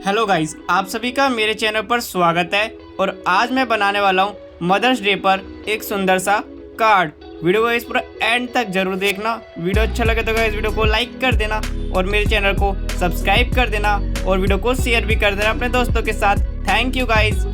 Hello guys, आप सभी का मेरे चैनल पर स्वागत है। और आज मैं बनाने वाला हूँ मदर्स डे पर एक सुंदर सा कार्ड। वीडियो को इस पूरा एंड तक जरूर देखना। वीडियो अच्छा लगे तो गाइस वीडियो को लाइक कर देना और मेरे चैनल को सब्सक्राइब कर देना और वीडियो को शेयर भी कर देना अपने दोस्तों के साथ। Thank you guys.